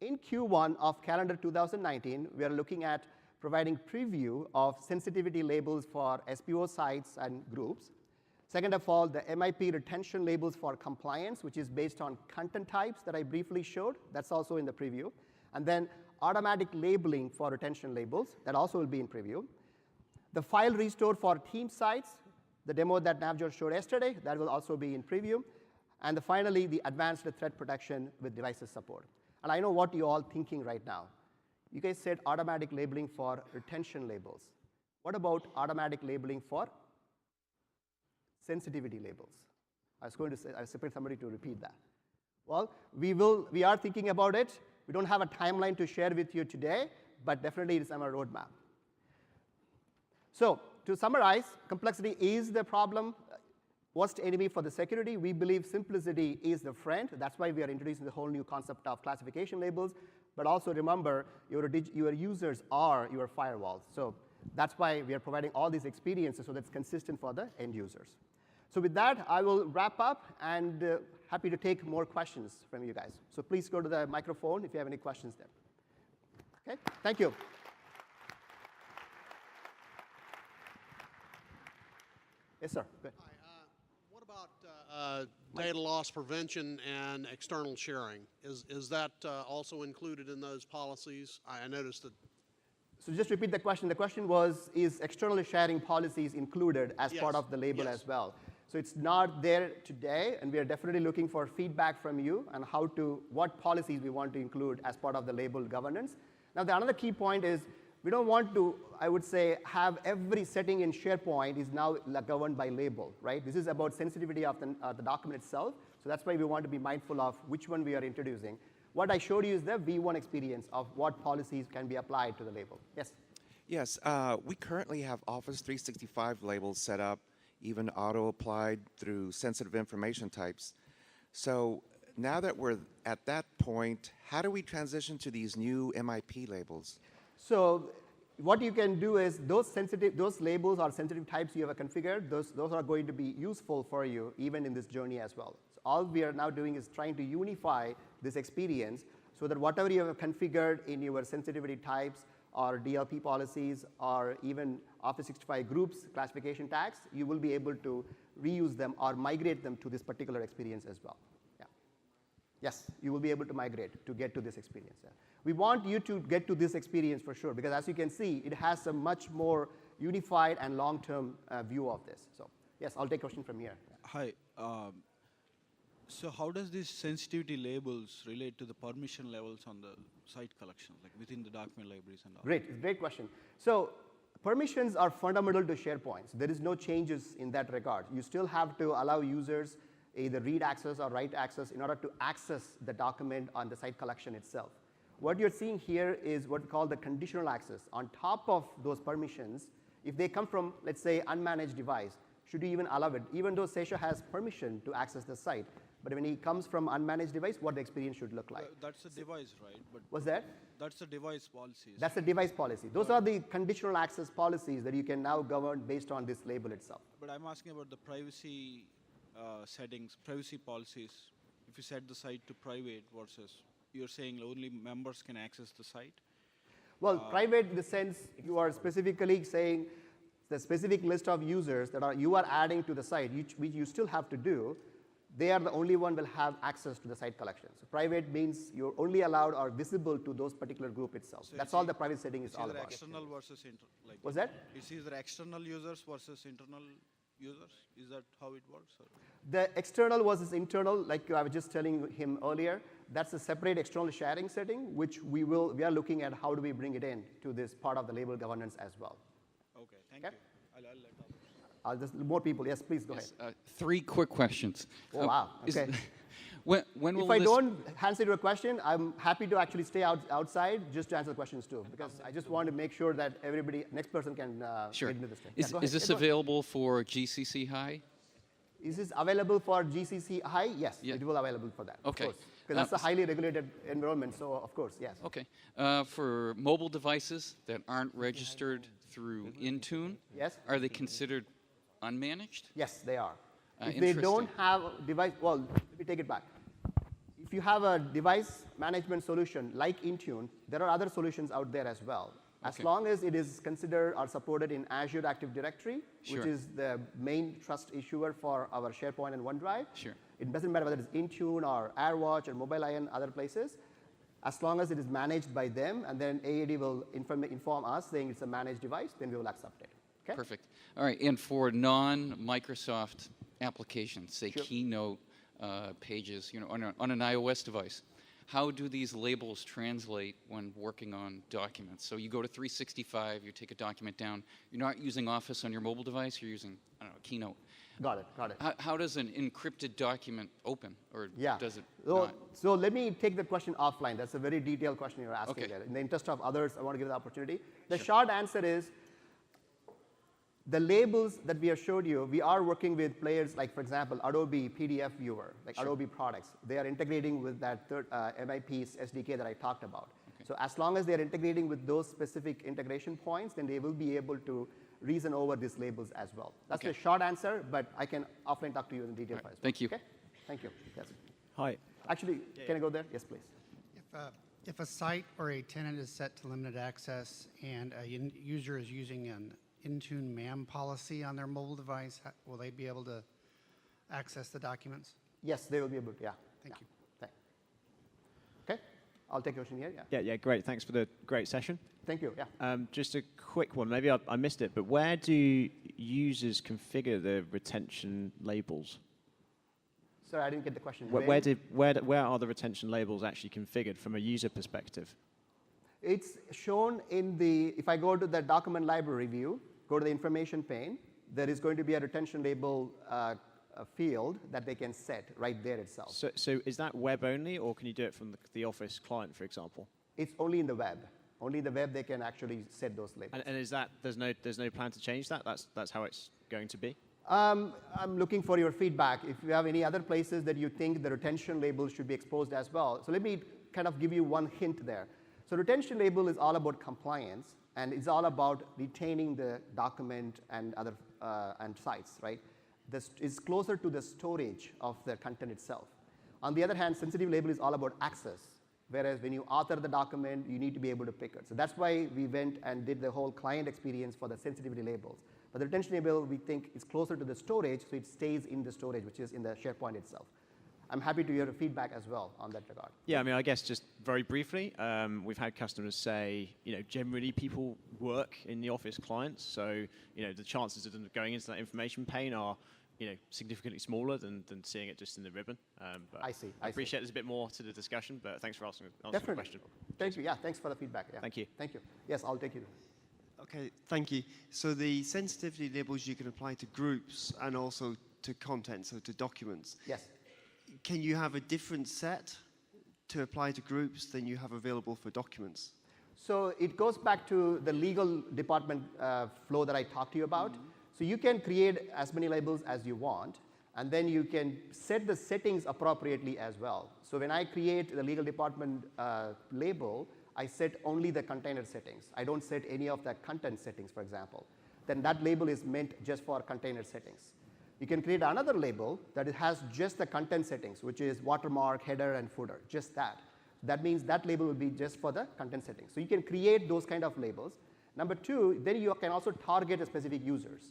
Speaker 1: In Q1 of calendar 2019, we are looking at providing preview of sensitivity labels for SPO sites and groups. Second of all, the MIP retention labels for compliance, which is based on content types that I briefly showed. That's also in the preview. And then automatic labeling for retention labels. That also will be in preview. The file restore for team sites, the demo that Navjot showed yesterday, that will also be in preview. And finally, the advanced threat protection with devices support. And I know what you're all thinking right now. You guys said automatic labeling for retention labels. What about automatic labeling for sensitivity labels? I was going to say, I expect somebody to repeat that. Well, we are thinking about it. We don't have a timeline to share with you today, but definitely it is on our roadmap. So to summarize, complexity is the problem, worst enemy for the security. We believe simplicity is the friend. That's why we are introducing the whole new concept of classification labels. But also remember, your users are your firewalls. So that's why we are providing all these experiences so that's consistent for the end users. So with that, I will wrap up and happy to take more questions from you guys. So please go to the microphone if you have any questions there. Okay, thank you. Yes, sir. Good.
Speaker 7: Hi. What about data loss prevention and external sharing? Is that also included in those policies? I noticed that.
Speaker 1: So just repeat the question. The question was, is external sharing policies included as part of the label as well? So it's not there today, and we are definitely looking for feedback from you on what policies we want to include as part of the label governance. Now, another key point is we don't want to, I would say, have every setting in SharePoint is now governed by label, right? This is about sensitivity of the document itself. So that's why we want to be mindful of which one we are introducing. What I showed you is the V1 experience of what policies can be applied to the label. Yes?
Speaker 8: Yes, we currently have Office 365 labels set up, even auto-applied through sensitive information types. So now that we're at that point, how do we transition to these new MIP labels?
Speaker 1: So what you can do is those labels or sensitive types you have configured, those are going to be useful for you even in this journey as well. So all we are now doing is trying to unify this experience so that whatever you have configured in your sensitivity types or DLP policies or even Office 365 groups classification tags, you will be able to reuse them or migrate them to this particular experience as well. Yeah. Yes, you will be able to migrate to get to this experience. Yeah. We want you to get to this experience for sure, because as you can see, it has a much more unified and long-term view of this. So yes, I'll take a question from here. Yeah.
Speaker 9: Hi. So how does these sensitivity labels relate to the permission levels on the site collection, like within the document libraries and all?
Speaker 1: Great question. So permissions are fundamental to SharePoint. There is no changes in that regard. You still have to allow users either read access or write access in order to access the document on the site collection itself. What you're seeing here is what we call the conditional access. On top of those permissions, if they come from, let's say, unmanaged device, should you even allow it? Even though Sesha has permission to access the site, but when he comes from unmanaged device, what the experience should look like.
Speaker 9: That's the device, right? But
Speaker 1: what's that?
Speaker 9: That's the device policies.
Speaker 1: That's the device policy. Those are the conditional access policies that you can now govern based on this label itself.
Speaker 9: But I'm asking about the privacy settings, privacy policies. If you set the site to private versus you're saying only members can access the site?
Speaker 1: Well, private in the sense you are specifically saying the specific list of users that you are adding to the site, which you still have to do, they are the only one will have access to the site collection. So private means you're only allowed or visible to those particular group itself. So that's all the private setting is all about.
Speaker 9: External versus like.
Speaker 1: What's that?
Speaker 9: It's either external users versus internal users. Is that how it works? Or?
Speaker 1: The external versus internal, like I was just telling him earlier, that's a separate external sharing setting, which we are looking at how do we bring it in to this part of the label governance as well.
Speaker 9: Okay, thank you. I'll let others.
Speaker 1: Just more people. Yes, please go ahead.
Speaker 10: 3 quick questions.
Speaker 1: Oh, wow. Okay.
Speaker 10: When will
Speaker 1: If I
Speaker 10: this?
Speaker 1: don't answer your question, I'm happy to actually stay outside just to answer the questions too, because I just want to make sure that everybody, next person can
Speaker 10: Sure.
Speaker 1: get into this thing.
Speaker 10: Is,
Speaker 1: go
Speaker 10: is
Speaker 1: ahead.
Speaker 10: this
Speaker 1: Go ahead.
Speaker 10: available for GCC High?
Speaker 1: Is this available for GCC High? Yes,
Speaker 10: Yeah.
Speaker 1: it will available for that.
Speaker 10: Okay.
Speaker 1: Of course, because that's a highly regulated environment. So of course, yes.
Speaker 10: Okay. For mobile devices that aren't registered through Intune,
Speaker 1: Yes.
Speaker 10: are they considered unmanaged?
Speaker 1: Yes, they are. If they don't
Speaker 10: Interesting.
Speaker 1: have a device, well, let me take it back. If you have a device management solution like Intune, there are other solutions out there as well. As
Speaker 10: Okay.
Speaker 1: long as it is considered or supported in Azure Active Directory,
Speaker 10: Sure.
Speaker 1: which is the main trust issuer for our SharePoint and OneDrive.
Speaker 10: Sure.
Speaker 1: It doesn't matter whether it's Intune or AirWatch or MobileIron, other places. As long as it is managed by them, and then AAD will inform us saying it's a managed device, then we will accept it. Okay?
Speaker 10: Perfect. All right. And for non-Microsoft applications, say
Speaker 1: Sure.
Speaker 10: Keynote pages, on an iOS device, how do these labels translate when working on documents? So you go to 365, you take a document down. You're not using Office on your mobile device. You're using, I don't know, Keynote.
Speaker 1: Got it, got it.
Speaker 10: How does an encrypted document open, or
Speaker 1: Yeah.
Speaker 10: does it
Speaker 1: So,
Speaker 10: not?
Speaker 1: so let me take the question offline. That's a very detailed question you're asking
Speaker 10: Okay.
Speaker 1: there. In the interest of others, I want to give the opportunity. The short answer is the labels that we have showed you, we are working with players like, for example, Adobe PDF Viewer, like Adobe products. They are integrating with that third MIP's SDK that I talked about. So as long as they're integrating with those specific integration points, then they will be able to reason over these labels as well. That's
Speaker 10: Okay.
Speaker 1: the short answer, but I can offline talk to you in detail.
Speaker 10: All right. Thank you.
Speaker 1: Okay? Thank you. Yes.
Speaker 11: Hi.
Speaker 1: Actually, can I go there? Yes, please.
Speaker 12: If a site or a tenant is set to limited access and a user is using an Intune MAM policy on their mobile device, will they be able to access the documents?
Speaker 1: Yes, they will be able to, yeah.
Speaker 12: Thank you.
Speaker 1: Okay, I'll take your question here, yeah.
Speaker 11: Yeah, great. Thanks for the great session.
Speaker 1: Thank you, yeah.
Speaker 11: Just a quick one. Maybe I missed it, but where do users configure the retention labels?
Speaker 1: Sorry, I didn't get the question.
Speaker 11: Where are the retention labels actually configured from a user perspective?
Speaker 1: It's shown in the, if I go to the document library view, go to the information pane, there is going to be a retention label field that they can set right there itself.
Speaker 11: So is that web only, or can you do it from the Office client, for example?
Speaker 1: It's only in the web. Only in the web they can actually set those labels.
Speaker 11: And is that, there's no plan to change that? That's how it's going to be?
Speaker 1: I'm looking for your feedback. If you have any other places that you think the retention label should be exposed as well. So let me kind of give you one hint there. So retention label is all about compliance, and it's all about retaining the document and other and sites, right? This is closer to the storage of the content itself. On the other hand, sensitive label is all about access, whereas when you author the document, you need to be able to pick it. So that's why we went and did the whole client experience for the sensitivity labels. But the retention label, we think, is closer to the storage, so it stays in the storage, which is in the SharePoint itself. I'm happy to hear your feedback as well on that regard.
Speaker 11: Yeah, I mean, I guess just very briefly, we've had customers say, generally people work in the Office clients, so, the chances of them going into that information pane are, significantly smaller than seeing it just in the ribbon. But
Speaker 1: I see.
Speaker 11: I appreciate there's a bit more to the discussion, but thanks for answering the
Speaker 1: Definitely.
Speaker 11: question.
Speaker 1: Thank you. Yeah, thanks for the feedback. Yeah.
Speaker 11: Thank you.
Speaker 1: Thank you. Yes, I'll take you.
Speaker 13: Okay, thank you. So the sensitivity labels you can apply to groups and also to content, so to documents.
Speaker 1: Yes.
Speaker 13: Can you have a different set to apply to groups than you have available for documents?
Speaker 1: So it goes back to the legal department flow that I talked to you about. So you can create as many labels as you want, and then you can set the settings appropriately as well. So when I create the legal department label, I set only the container settings. I don't set any of the content settings, for example. Then that label is meant just for container settings. You can create another label that it has just the content settings, which is watermark, header, and footer, just that. That means that label will be just for the content settings. So you can create those kind of labels. Number two, then you can also target a specific users.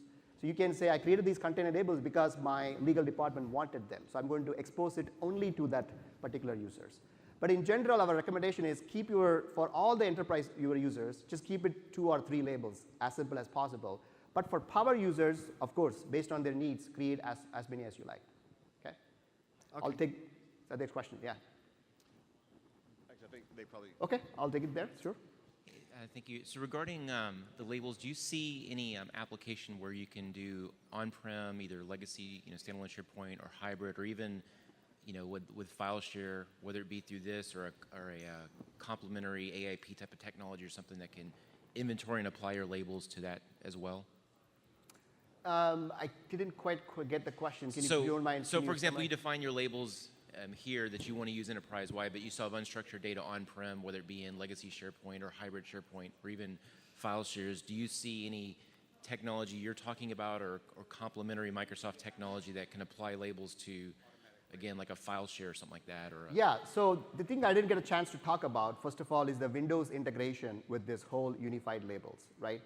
Speaker 1: So you can say, I created these container labels because my legal department wanted them. So I'm going to expose it only to that particular users. But in general, our recommendation is keep for all the enterprise users, just keep it 2 or 3 labels, as simple as possible. But for power users, of course, based on their needs, create as many as you like. Okay? I'll take the next question. Yeah.
Speaker 14: Thanks. I think they probably.
Speaker 1: Okay, I'll take it there. Sure.
Speaker 14: Thank you. So regarding the labels, do you see any application where you can do on-prem, either legacy, standalone SharePoint, or hybrid, or even, you know, with file share, whether it be through this or a complementary AIP type of technology or something that can inventory and apply your labels to that as well?
Speaker 1: I didn't quite get the question. Can you, if you don't mind?
Speaker 14: So for example, you define your labels here that you want to use enterprise-wide, but you still have unstructured data on-prem, whether it be in legacy SharePoint or hybrid SharePoint or even file shares. Do you see any technology you're talking about or complementary Microsoft technology that can apply labels to, again, like a file share or something like that? Or
Speaker 1: yeah, so the thing I didn't get a chance to talk about, first of all, is the Windows integration with this whole unified labels, right?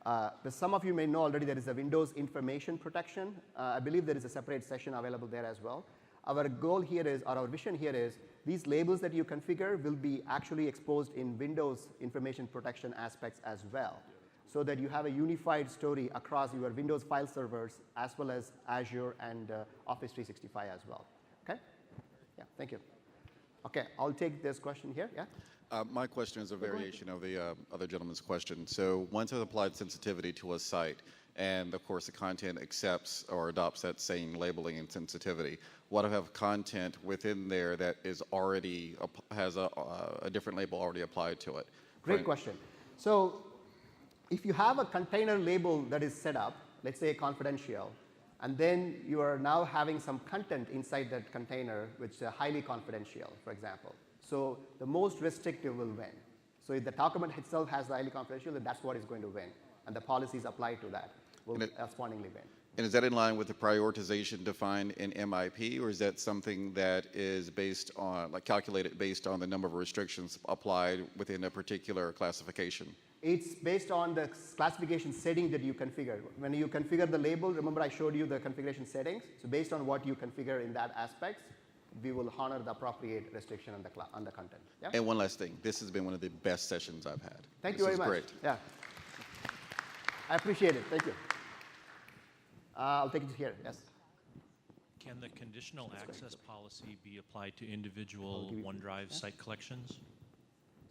Speaker 1: But some of you may know already there is a Windows information protection. I believe there is a separate session available there as well. Our goal here is, or our vision here is, these labels that you configure will be actually exposed in Windows information protection aspects as well, so that you have a unified story across your Windows file servers as well as Azure and Office 365 as well. Okay? Yeah, thank you. Okay, I'll take this question here. Yeah?
Speaker 15: My question is a variation of the other gentleman's question. So once I've applied sensitivity to a site, and of course the content accepts or adopts that same labeling and sensitivity, what if I have content within there that is already, has a different label already applied to it?
Speaker 1: Great question. So if you have a container label that is set up, let's say confidential, and then you are now having some content inside that container which is highly confidential, for example. So the most restrictive will win. So if the document itself has the highly confidential, then that's what is going to win. And the policies applied to that will correspondingly win.
Speaker 15: And is that in line with the prioritization defined in MIP, or is that something that is based on, like calculated based on the number of restrictions applied within a particular classification?
Speaker 1: It's based on the classification setting that you configure. When you configure the label, remember I showed you the configuration settings. So based on what you configure in that aspects, we will honor the appropriate restriction on the content. Yeah?
Speaker 15: And one last thing, this has been one of the best sessions I've had.
Speaker 1: Thank you very much.
Speaker 15: Great.
Speaker 1: Yeah. I appreciate it. Thank you. I'll take it here. Yes.
Speaker 16: Can the conditional access policy be applied to individual OneDrive site collections?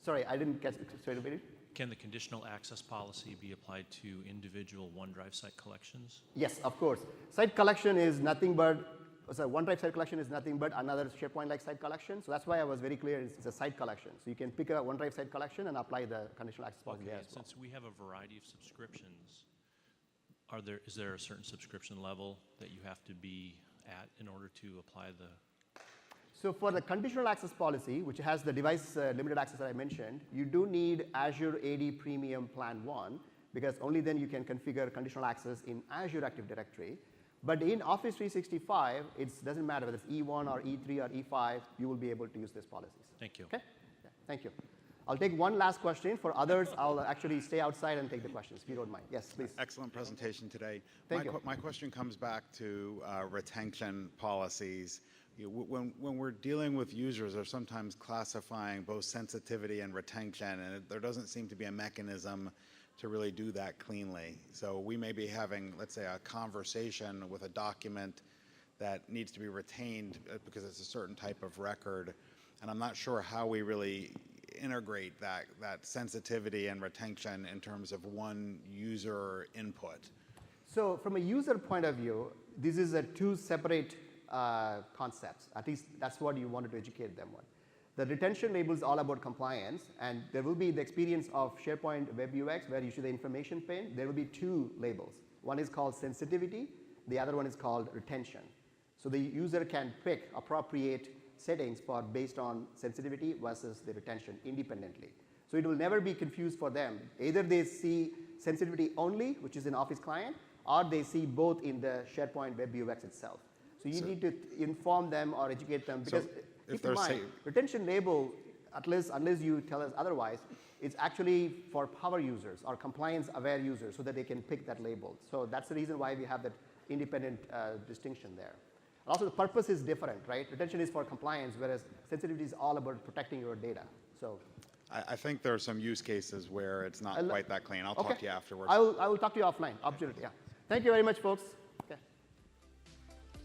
Speaker 1: Sorry, I didn't catch it. Sorry, repeat it.
Speaker 16: Can the conditional access policy be applied to individual OneDrive site collections?
Speaker 1: Yes, of course. Site collection is nothing but, so OneDrive site collection is nothing but another SharePoint-like site collection. So that's why I was very clear it's a site collection. So you can pick a OneDrive site collection and apply the conditional access policy there as well.
Speaker 16: Since we have a variety of subscriptions, is there a certain subscription level that you have to be at in order to apply the?
Speaker 1: So for the conditional access policy, which has the device limited access that I mentioned, you do need Azure AD Premium Plan 1, because only then you can configure conditional access in Azure Active Directory. But in Office 365, it doesn't matter whether it's E1 or E3 or E5, you will be able to use these policies.
Speaker 16: Thank you.
Speaker 1: Okay? Yeah, thank you. I'll take one last question. For others, I'll actually stay outside and take the questions, if you don't mind. Yes, please.
Speaker 17: Excellent presentation today.
Speaker 1: Thank you.
Speaker 17: My question comes back to retention policies. When we're dealing with users, they're sometimes classifying both sensitivity and retention, and there doesn't seem to be a mechanism to really do that cleanly. So we may be having, let's say, a conversation with a document that needs to be retained because it's a certain type of record, and I'm not sure how we really integrate that sensitivity and retention in terms of one user input.
Speaker 1: So from a user point of view, this is two separate concepts. At least that's what you wanted to educate them on. The retention label is all about compliance, and there will be the experience of SharePoint Web UX where you see the information pane. There will be two labels. One is called sensitivity, the other one is called retention. So the user can pick appropriate settings for based on sensitivity versus the retention independently. So it will never be confused for them. Either they see sensitivity only, which is in Office client, or they see both in the SharePoint Web UX itself. So you need to inform them or educate them, because keep in mind, retention label, at least unless you tell us otherwise, it's actually for power users or compliance aware users so that they can pick that label. So that's the reason why we have that independent distinction there. Also, the purpose is different, right? Retention is for compliance, whereas sensitivity is all about protecting your data. So
Speaker 17: I think there are some use cases where it's not quite that clean. I'll talk to you afterwards.
Speaker 1: I will talk to you offline. Opportunity, yeah. Thank you very much, folks.